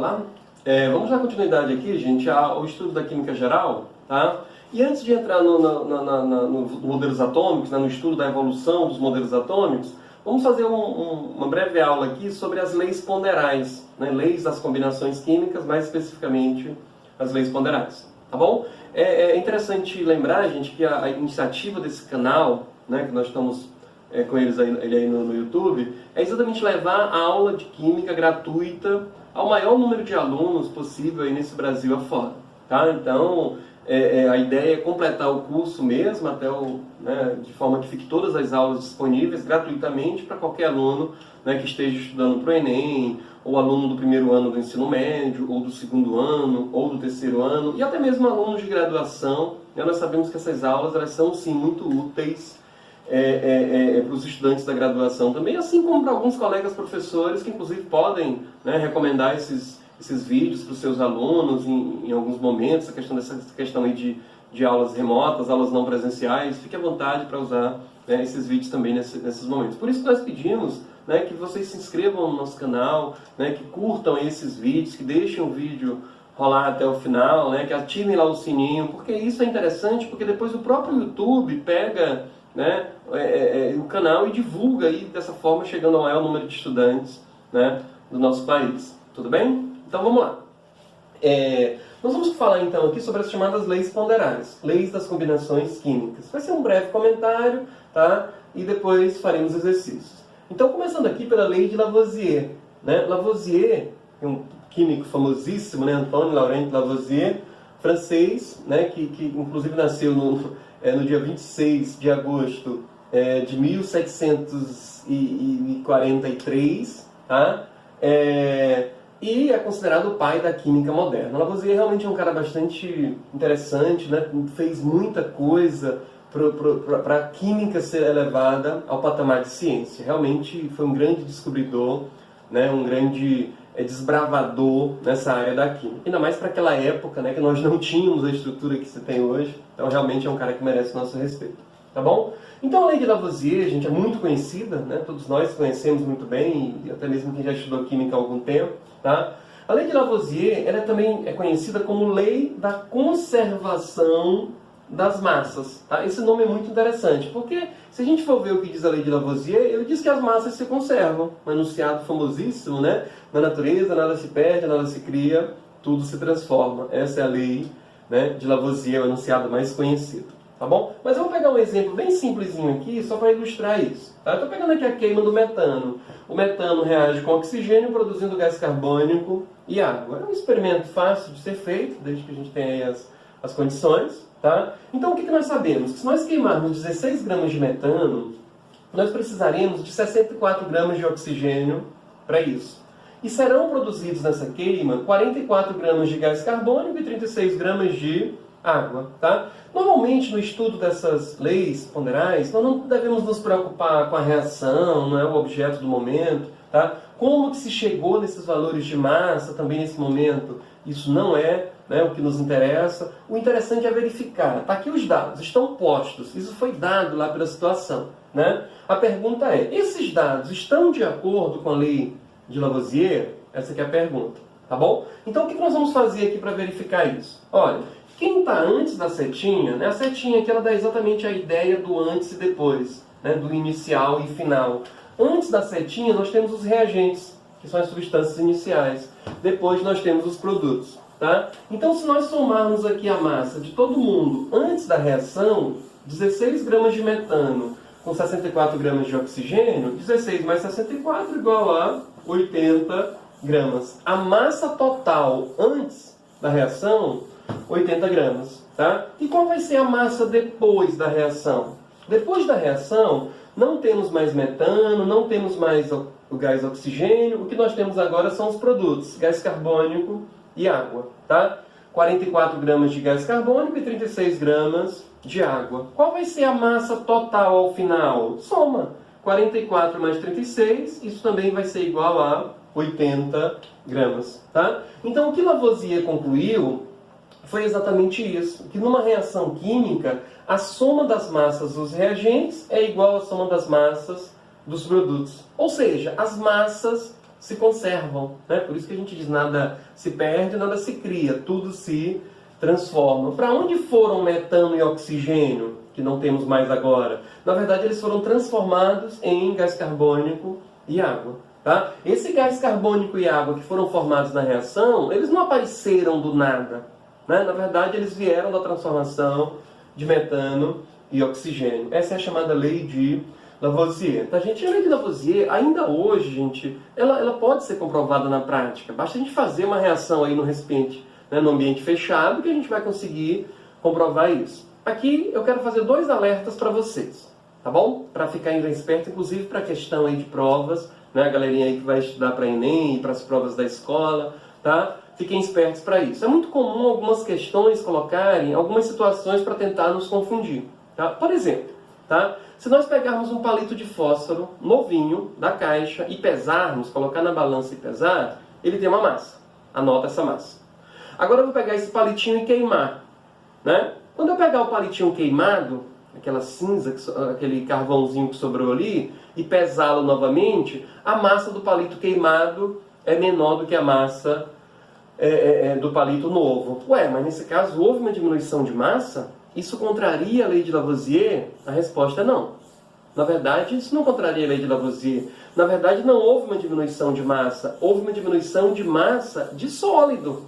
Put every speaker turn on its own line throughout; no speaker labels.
Olá. Vamos dar continuidade aqui, gente, ao estudo da química geral, tá? E antes de entrar nos modelos atômicos, né, no estudo da evolução dos modelos atômicos, vamos fazer uma breve aula aqui sobre as leis ponderais, né, leis das combinações químicas, mais especificamente as leis ponderais, tá bom? É interessante lembrar, gente, que a iniciativa desse canal, né, que nós estamos com ele aí no YouTube, é exatamente levar a aula de química gratuita ao maior número de alunos possível aí nesse Brasil afora, tá? Então, a ideia é completar o curso mesmo, de forma que fique todas as aulas disponíveis gratuitamente para qualquer aluno, né, que esteja estudando para o Enem, ou aluno do primeiro ano do ensino médio, ou do segundo ano, ou do terceiro ano, e até mesmo alunos de graduação. Nós sabemos que essas aulas elas são, sim, muito úteis para os estudantes da graduação também, assim como para alguns colegas professores que, inclusive, podem, né, recomendar esses vídeos para os seus alunos em alguns momentos, essa questão aí de aulas remotas, aulas não presenciais. Fique à vontade para usar, né, esses vídeos também nesses momentos. Por isso que nós pedimos, né, que vocês se inscrevam no nosso canal, né, que curtam esses vídeos, que deixem o vídeo rolar até o final, né, que ativem lá o sininho, porque isso é interessante, porque depois o próprio YouTube pega, né, o canal e divulga aí dessa forma, chegando ao maior número de estudantes, né, do nosso país. Tudo bem? Então vamos lá. Nós vamos falar então aqui sobre as chamadas leis ponderais, leis das combinações químicas. Vai ser um breve comentário, tá? E depois faremos exercícios. Então, começando aqui pela lei de Lavoisier, né? Lavoisier é um químico famosíssimo, né? Antoine Laurent Lavoisier, francês, né? Que inclusive nasceu no dia 26 de agosto de 1743, tá? E é considerado o pai da química moderna. Lavoisier realmente é um cara bastante interessante, né? Fez muita coisa para a química ser elevada ao patamar de ciência. Realmente foi um grande descobridor, né? Um grande desbravador nessa área da química. Ainda mais para aquela época, né, que nós não tínhamos a estrutura que se tem hoje. Então realmente é um cara que merece o nosso respeito. Tá bom? Então a lei de Lavoisier, gente, é muito conhecida, né? Todos nós conhecemos muito bem, e até mesmo quem já estudou química há algum tempo. Tá? A lei de Lavoisier ela também é conhecida como lei da conservação das massas. Tá? Esse nome é muito interessante, porque se a gente for ver o que diz a lei de Lavoisier, ele diz que as massas se conservam. Um enunciado famosíssimo, né? Na natureza nada se perde, nada se cria, tudo se transforma. Essa é a lei, né, de Lavoisier, o enunciado mais conhecido. Tá bom? Mas eu vou pegar um exemplo bem simplesinho aqui, só para ilustrar isso. Tá? Eu estou pegando aqui a queima do metano. O metano reage com oxigênio, produzindo gás carbônico e água. É um experimento fácil de ser feito, desde que a gente tenha aí as condições. Tá? Então, o que nós sabemos? Que se nós queimarmos 16 gramas de metano, nós precisaremos de 64 gramas de oxigênio para isso. E serão produzidos nessa queima 44 gramas de gás carbônico e 36 gramas de água. Tá? Normalmente, no estudo dessas leis ponderais, nós não devemos nos preocupar com a reação, não é o objeto do momento. Tá? Como que se chegou nesses valores de massa também nesse momento? Isso não é, né, o que nos interessa. O interessante é verificar. Tá aqui os dados, estão postos. Isso foi dado lá pela situação. Né? A pergunta é, esses dados estão de acordo com a lei de Lavoisier? Essa aqui é a pergunta. Tá bom? Então, o que nós vamos fazer aqui para verificar isso? Olha, quem está antes da setinha, né, a setinha aqui ela dá exatamente a ideia do antes e depois, né, do inicial e final. Antes da setinha nós temos os reagentes, que são as substâncias iniciais. Depois nós temos os produtos. Tá? Então, se nós somarmos aqui a massa de todo mundo antes da reação, 16 gramas de metano com 64 gramas de oxigênio, 16 mais 64 igual a 80 gramas. A massa total antes da reação, 80 gramas. Tá? E qual vai ser a massa depois da reação? Depois da reação, não temos mais metano, não temos mais o gás oxigênio. O que nós temos agora são os produtos, gás carbônico e água. Tá? 44 gramas de gás carbônico e 36 gramas de água. Qual vai ser a massa total ao final? Soma. 44 mais 36, isso também vai ser igual a 80 gramas. Tá? Então, o que Lavoisier concluiu foi exatamente isso, que numa reação química, a soma das massas dos reagentes é igual à soma das massas dos produtos. Ou seja, as massas se conservam, né? Por isso que a gente diz nada se perde, nada se cria, tudo se transforma. Para onde foram metano e oxigênio, que não temos mais agora? Na verdade, eles foram transformados em gás carbônico e água. Tá? Esse gás carbônico e água que foram formados na reação, eles não apareceram do nada. Né? Na verdade, eles vieram da transformação de metano e oxigênio. Essa é a chamada lei de Lavoisier. Tá, gente? A lei de Lavoisier, ainda hoje, gente, ela pode ser comprovada na prática. Basta a gente fazer uma reação aí no recipiente, né, no ambiente fechado, que a gente vai conseguir comprovar isso. Aqui eu quero fazer 2 alertas para vocês, tá bom? Para ficarem espertos, inclusive para a questão aí de provas, né, a galerinha aí que vai estudar para Enem e para as provas da escola, tá? Fiquem espertos para isso. É muito comum algumas questões colocarem algumas situações para tentar nos confundir, tá? Por exemplo, tá? Se nós pegarmos um palito de fósforo novinho da caixa e pesarmos, colocar na balança e pesar, ele tem uma massa. Anota essa massa. Agora eu vou pegar esse palitinho e queimar, né? Quando eu pegar o palitinho queimado, aquela cinza, aquele carvãozinho que sobrou ali, e pesá-lo novamente, a massa do palito queimado é menor do que a massa do palito novo. Ué, mas nesse caso houve uma diminuição de massa? Isso contraria a lei de Lavoisier? A resposta é não. Na verdade, isso não contraria a lei de Lavoisier. Na verdade, não houve uma diminuição de massa, houve uma diminuição de massa de sólido.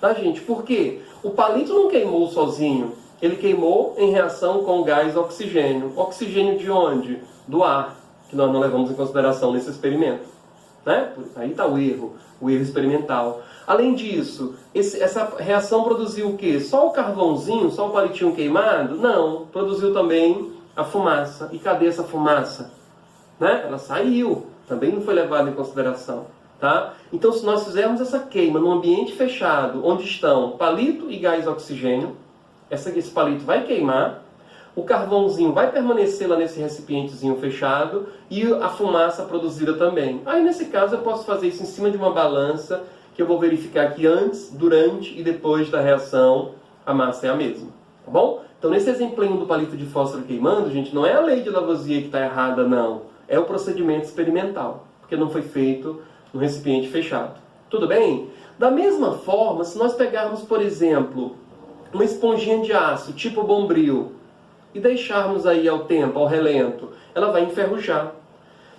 Tá, gente? Por quê? O palito não queimou sozinho. Ele queimou em reação com o gás oxigênio. Oxigênio de onde? Do ar, que nós não levamos em consideração nesse experimento. Né? Aí está o erro experimental. Além disso, essa reação produziu o quê? Só o carvãozinho, só o palitinho queimado? Não, produziu também a fumaça. E cadê essa fumaça? Né? Ela saiu, também não foi levada em consideração. Tá? Então, se nós fizermos essa queima num ambiente fechado, onde estão palito e gás oxigênio, esse palito vai queimar, o carvãozinho vai permanecer lá nesse recipientezinho fechado e a fumaça produzida também. Aí, nesse caso, eu posso fazer isso em cima de uma balança, que eu vou verificar que antes, durante e depois da reação, a massa é a mesma. Tá bom? Então, nesse exemplinho do palito de fósforo queimando, gente, não é a lei de Lavoisier que está errada, não. É o procedimento experimental, porque não foi feito no recipiente fechado. Tudo bem? Da mesma forma, se nós pegarmos, por exemplo, uma esponjinha de aço, tipo Bombril, e deixarmos aí ao tempo, ao relento, ela vai enferrujar.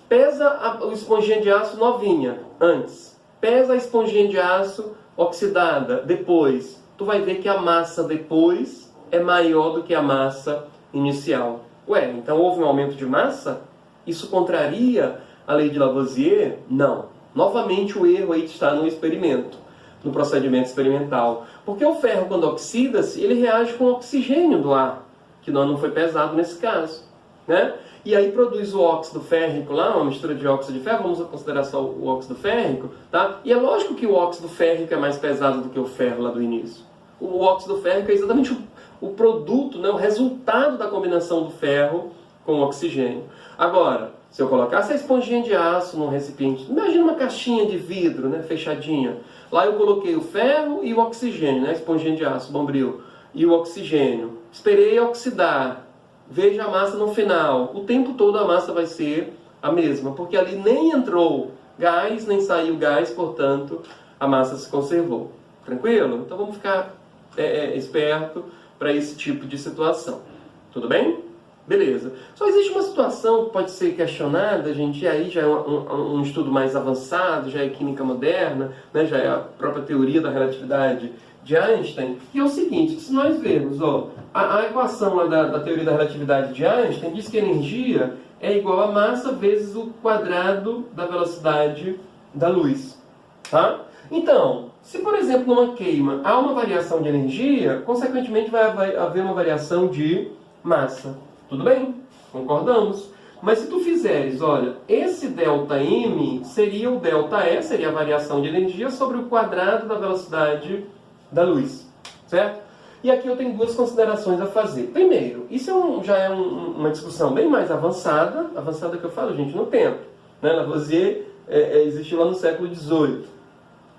Pesa a esponjinha de aço novinha, antes. Pesa a esponjinha de aço oxidada, depois. Tu vai ver que a massa depois é maior do que a massa inicial. Ué, então houve um aumento de massa? Isso contraria a lei de Lavoisier? Não. Novamente o erro aí está no experimento, no procedimento experimental. Porque o ferro, quando oxida-se, ele reage com o oxigênio do ar, que não foi pesado nesse caso. Né? E aí produz o óxido férrico lá, uma mistura de óxido de ferro, vamos considerar só o óxido férrico. Tá? E é lógico que o óxido férrico é mais pesado do que o ferro lá do início. O óxido férrico é exatamente o produto, né, o resultado da combinação do ferro com o oxigênio. Agora, se eu colocasse a esponjinha de aço num recipiente, imagina uma caixinha de vidro, né, fechadinha. Lá eu coloquei o ferro e o oxigênio, né, a esponjinha de aço, Bombril, e o oxigênio. Esperei oxidar. Veja a massa no final. O tempo todo a massa vai ser a mesma, porque ali nem entrou gás, nem saiu gás, portanto, a massa se conservou. Tranquilo? Então vamos ficar esperto para esse tipo de situação. Tudo bem? Beleza. Só existe uma situação que pode ser questionada, gente, e aí já é um estudo mais avançado, já é química moderna, né, já é a própria teoria da relatividade de Einstein, que é o seguinte: se nós vermos, a equação lá da teoria da relatividade de Einstein diz que a energia é igual a massa vezes o quadrado da velocidade da luz. Tá? Então, se por exemplo numa queima há uma variação de energia, consequentemente vai haver uma variação de massa. Tudo bem? Concordamos? Mas se tu fizeres, olha, esse ΔM seria o ΔE, seria a variação de energia sobre o quadrado da velocidade da luz. Certo? E aqui eu tenho 2 considerações a fazer. Primeiro, isso já é uma discussão bem mais avançada que eu falo, gente, no tempo. Né? Lavoisier existiu lá no século XVIII.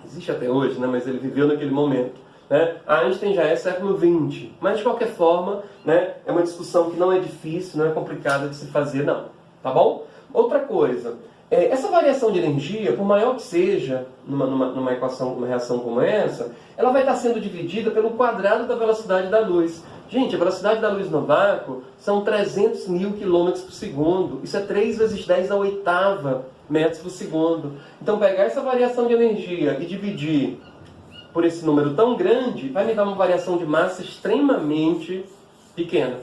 Existe até hoje, né? Mas ele viveu naquele momento. Né? Einstein já é século XX, mas de qualquer forma, né, é uma discussão que não é difícil, não é complicada de se fazer, não. Tá bom? Outra coisa, Essa variação de energia, por maior que seja, numa equação, numa reação como essa, ela vai estar sendo dividida pelo quadrado da velocidade da luz. Gente, a velocidade da luz no vácuo são 300 mil quilômetros por segundo. Isso é 3 vezes 10 a oitava metros por segundo. Então, pegar essa variação de energia e dividir por esse número tão grande, vai me dar uma variação de massa extremamente pequena.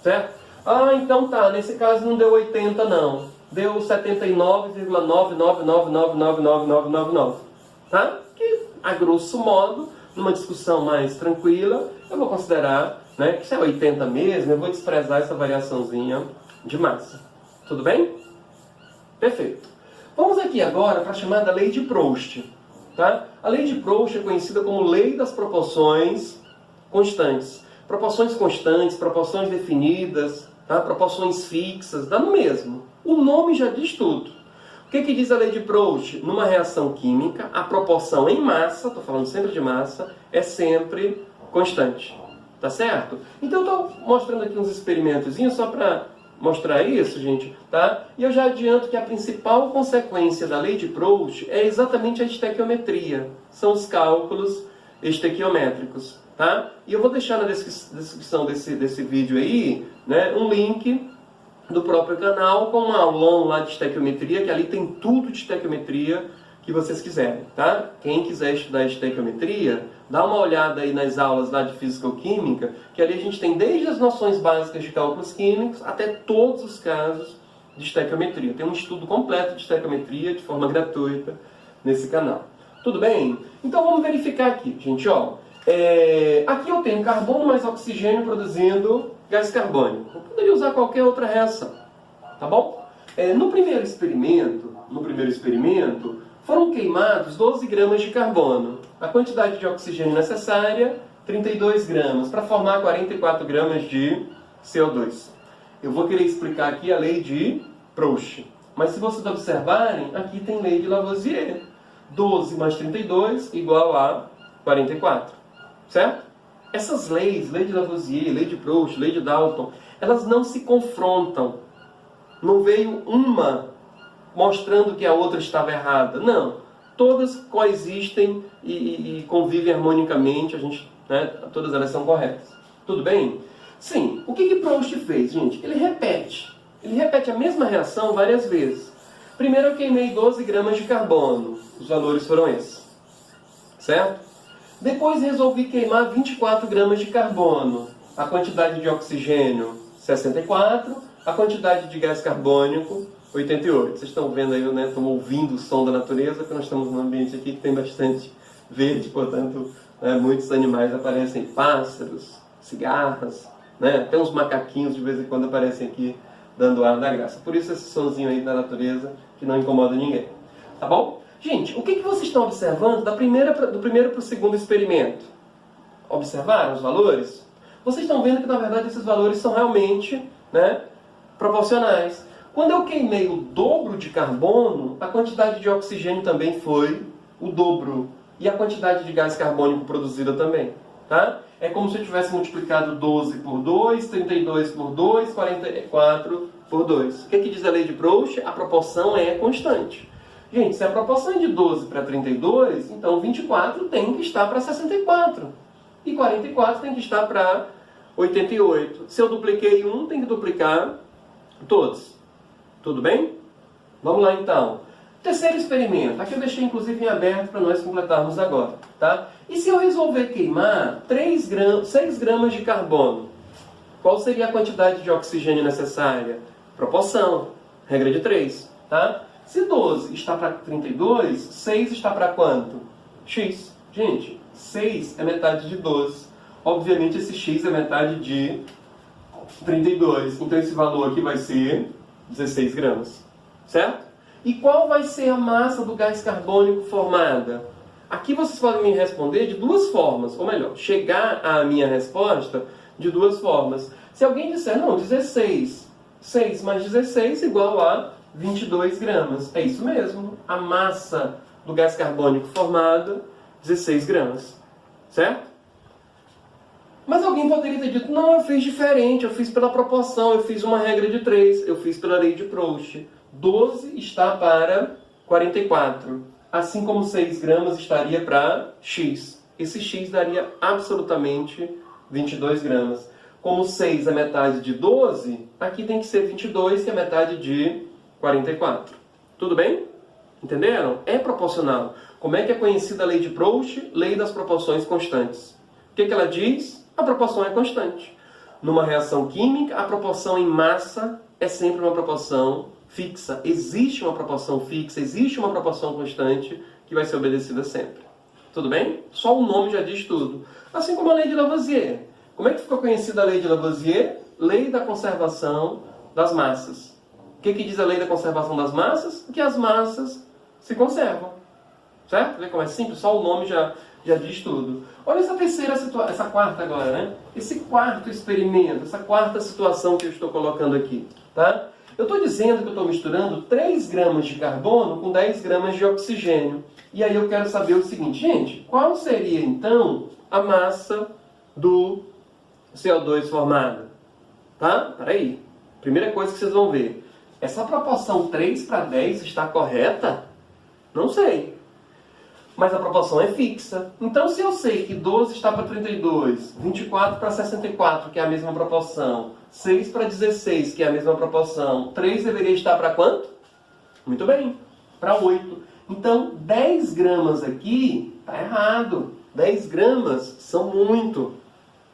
Certo? Ah, então tá, nesse caso não deu 80 não. Deu 79,999999999. Tá? Que, a grosso modo, numa discussão mais tranquila, eu vou considerar, né, que se é 80 mesmo, eu vou desprezar essa variaçãozinha de massa. Tudo bem? Perfeito. Vamos aqui agora para a chamada lei de Proust. Tá? A lei de Proust é conhecida como lei das proporções constantes. Proporções constantes, proporções definidas, tá? Proporções fixas, dá no mesmo. O nome já diz tudo. O que diz a lei de Proust? Numa reação química, a proporção em massa, estou falando sempre de massa, é sempre constante. Tá certo? Então eu estou mostrando aqui uns experimentozinhos só para mostrar isso, gente. Tá? E eu já adianto que a principal consequência da lei de Proust é exatamente a estequiometria. São os cálculos estequiométricos. Tá? E eu vou deixar na descrição desse vídeo aí, né, um link do próprio canal com um aulão lá de estequiometria, que ali tem tudo de estequiometria que vocês quiserem, tá? Quem quiser estudar estequiometria, dá uma olhada aí nas aulas lá de físico-química, que ali a gente tem desde as noções básicas de cálculos químicos até todos os casos de estequiometria. Tem um estudo completo de estequiometria de forma gratuita nesse canal. Tudo bem? Então vamos verificar aqui, gente, ó. Aqui eu tenho carbono mais oxigênio produzindo gás carbônico. Eu poderia usar qualquer outra reação, tá bom? No primeiro experimento, foram queimados 12 gramas de carbono. A quantidade de oxigênio necessária, 32 gramas, para formar 44 gramas de CO2. Eu vou querer explicar aqui a lei de Proust. Mas se vocês observarem, aqui tem lei de Lavoisier. 12 mais 32 igual a 44. Certo? Essas leis, lei de Lavoisier, lei de Proust, lei de Dalton, elas não se confrontam. Não veio uma mostrando que a outra estava errada. Não. Todas coexistem e convivem harmonicamente. Todas elas são corretas. Tudo bem? Sim. O que Proust fez, gente? Ele repete. Ele repete a mesma reação várias vezes. Primeiro eu queimei 12 gramas de carbono. Os valores foram esses. Certo? Depois resolvi queimar 24 gramas de carbono. A quantidade de oxigênio, 64. A quantidade de gás carbônico, 88. Vocês estão vendo aí, né? Estão ouvindo o som da natureza, porque nós estamos num ambiente aqui que tem bastante verde, portanto, muitos animais aparecem, pássaros, cigarras, né? Até uns macaquinhos de vez em quando aparecem aqui dando ar da graça. Por isso esse sonzinho aí da natureza que não incomoda ninguém. Tá bom? Gente, o que vocês estão observando do primeiro para o segundo experimento? Observaram os valores? Vocês estão vendo que, na verdade, esses valores são realmente, né, proporcionais. Quando eu queimei o dobro de carbono, a quantidade de oxigênio também foi o dobro. E a quantidade de gás carbônico produzida também. Tá? É como se eu tivesse multiplicado 12 por 2, 32 por 2, 44 por 2. O que diz a lei de Proust? A proporção é constante. Gente, se a proporção é de 12 para 32, então 24 tem que estar para 64. E 44 tem que estar para 88. Se eu dupliquei um, tem que duplicar todos. Tudo bem? Vamos lá então. Terceiro experimento. Aqui eu deixei inclusive em aberto para nós completarmos agora. Tá? E se eu resolver queimar 6 gramas de carbono? Qual seria a quantidade de oxigênio necessária? Proporção. Regra de 3. Tá? Se 12 está para 32, 6 está para quanto? X. Gente, 6 é metade de 12. Obviamente esse X é metade de 32. Então esse valor aqui vai ser 16 gramas. Certo? E qual vai ser a massa do gás carbônico formada? Aqui vocês podem me responder de duas formas. Ou melhor, chegar à minha resposta de duas formas. Se alguém disser, não, 16. 6 mais 16 igual a 22 gramas. É isso mesmo. A massa do gás carbônico formada, 16 gramas. Certo? Mas alguém poderia ter dito, não, eu fiz diferente, eu fiz pela proporção, eu fiz uma regra de 3, eu fiz pela lei de Proust. 12 está para 44. Assim como 6 gramas estaria para x. Esse x daria absolutamente 22 gramas. Como 6 é metade de 12, aqui tem que ser 22, que é metade de 44. Tudo bem? Entenderam? É proporcional. Como é que é conhecida a lei de Proust? Lei das proporções constantes. O que ela diz? A proporção é constante. Numa reação química, a proporção em massa é sempre uma proporção fixa. Existe uma proporção fixa, existe uma proporção constante que vai ser obedecida sempre. Tudo bem? Só o nome já diz tudo. Assim como a lei de Lavoisier. Como é que ficou conhecida a lei de Lavoisier? Lei da conservação das massas. O que diz a lei da conservação das massas? Que as massas se conservam. Certo? Vê como é simples? Só o nome já diz tudo. Olha essa quarta agora, né? Esse quarto experimento, essa quarta situação que eu estou colocando aqui. Tá? Eu estou dizendo que eu estou misturando 3 gramas de carbono com 10 gramas de oxigênio. E aí eu quero saber o seguinte, gente, qual seria então a massa do CO2 formada? Tá? Peraí. Primeira coisa que vocês vão ver. Essa proporção 3 para 10 está correta? Não sei. Mas a proporção é fixa. Então, se eu sei que 12 está para 32, 24 para 64, que é a mesma proporção, 6 para 16, que é a mesma proporção, 3 deveria estar para quanto? Muito bem, para 8. Então, 10 gramas aqui está errado. 10 gramas são muito.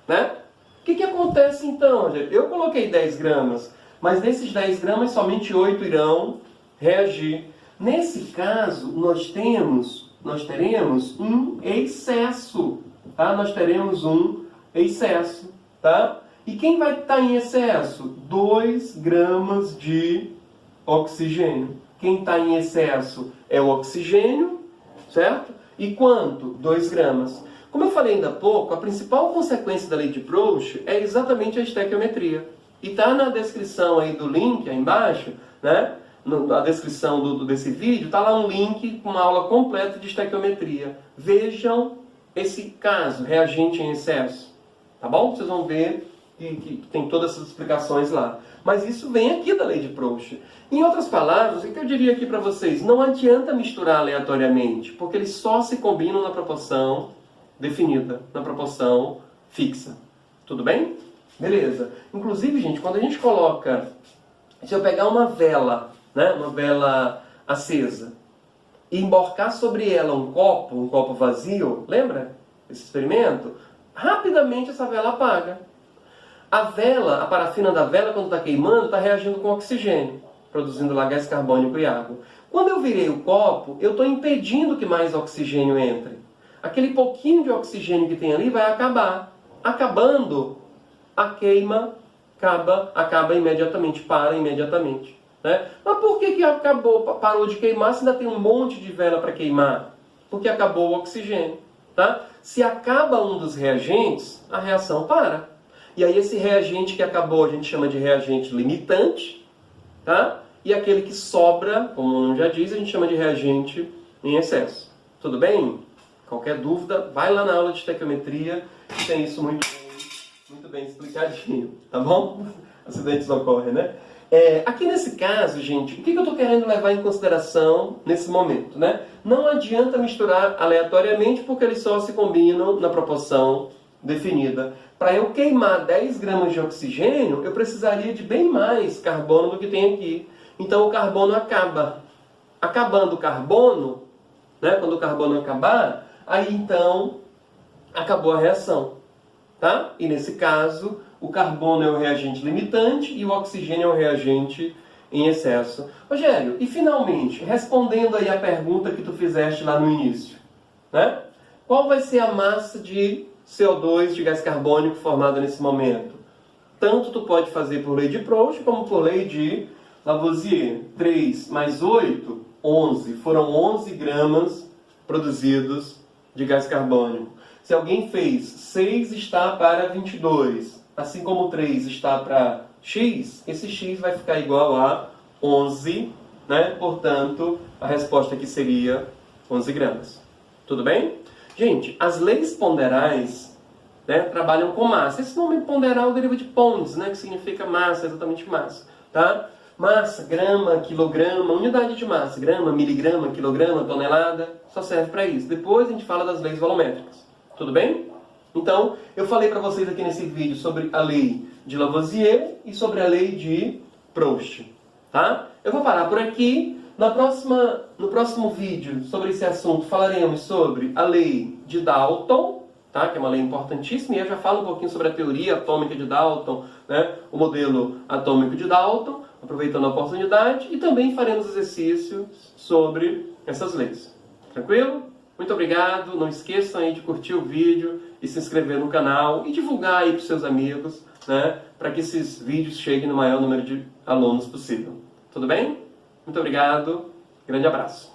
Né? O que acontece então, gente? Eu coloquei 10 gramas, mas desses 10 gramas, somente 8 irão reagir. Nesse caso, nós teremos um excesso, tá? Nós teremos um excesso, tá? E quem vai estar em excesso? 2 gramas de oxigênio. Quem está em excesso é o oxigênio, certo? E quanto? 2 gramas. Como eu falei ainda há pouco, a principal consequência da lei de Proust é exatamente a estequiometria. E está na descrição aí do link, aí embaixo, né? Na descrição desse vídeo, está lá um link com uma aula completa de estequiometria. Vejam esse caso, reagente em excesso. Tá bom? Vocês vão ver que tem todas essas explicações lá. Mas isso vem aqui da lei de Proust. Em outras palavras, o que eu diria aqui para vocês? Não adianta misturar aleatoriamente, porque eles só se combinam na proporção definida, na proporção fixa. Tudo bem? Beleza. Inclusive, gente, quando a gente coloca... Se eu pegar uma vela, né, uma vela acesa, e emborcar sobre ela um copo vazio, lembra esse experimento? Rapidamente essa vela apaga. A parafina da vela, quando está queimando, está reagindo com oxigênio, produzindo lá gás carbônico e água. Quando eu virei o copo, eu estou impedindo que mais oxigênio entre. Aquele pouquinho de oxigênio que tem ali vai acabar. Acabando, a queima acaba imediatamente, para imediatamente. Né? Mas por que parou de queimar se ainda tem um monte de vela para queimar? Porque acabou o oxigênio. Tá? Se acaba um dos reagentes, a reação para. E aí esse reagente que acabou a gente chama de reagente limitante. Tá? E aquele que sobra, como o nome já diz, a gente chama de reagente em excesso. Tudo bem? Qualquer dúvida, vai lá na aula de estequiometria, que tem isso muito bem explicadinho, tá bom? Acidentes ocorrem, né? Aqui nesse caso, gente, o que eu estou querendo levar em consideração nesse momento, né? Não adianta misturar aleatoriamente, porque eles só se combinam na proporção definida. Para eu queimar 10 gramas de oxigênio, eu precisaria de bem mais carbono do que tem aqui. Então o carbono acaba. Acabando o carbono, né? Quando o carbono acabar, aí então acabou a reação. Tá? E nesse caso, o carbono é o reagente limitante e o oxigênio é o reagente em excesso. Rogério, e finalmente, respondendo aí a pergunta que tu fizeste lá no início, né? Qual vai ser a massa de CO2, de gás carbônico formada nesse momento? Tanto tu pode fazer por lei de Proust como por lei de Lavoisier. 3 mais 8, 11. Foram 11 gramas produzidos de gás carbônico. Se alguém fez 6 está para 22, assim como 3 está para x, esse x vai ficar igual a 11, né? Portanto, a resposta aqui seria 11 gramas. Tudo bem? Gente, as leis ponderais, né, trabalham com massa. Esse nome ponderal deriva de pons, né, que significa massa, exatamente massa. Tá? Massa, grama, quilograma, unidade de massa, grama, miligrama, quilograma, tonelada, só serve para isso. Depois a gente fala das leis volumétricas. Tudo bem? Então, eu falei para vocês aqui nesse vídeo sobre a lei de Lavoisier e sobre a lei de Proust. Tá? Eu vou parar por aqui. No próximo vídeo sobre esse assunto falaremos sobre a lei de Dalton, tá? Que é uma lei importantíssima, e eu já falo um pouquinho sobre a teoria atômica de Dalton, né? O modelo atômico de Dalton, aproveitando a oportunidade, e também faremos exercícios sobre essas leis. Tranquilo? Muito obrigado, não esqueçam aí de curtir o vídeo e se inscrever no canal e divulgar aí para os seus amigos, né? Para que esses vídeos cheguem no maior número de alunos possível. Tudo bem? Muito obrigado, grande abraço.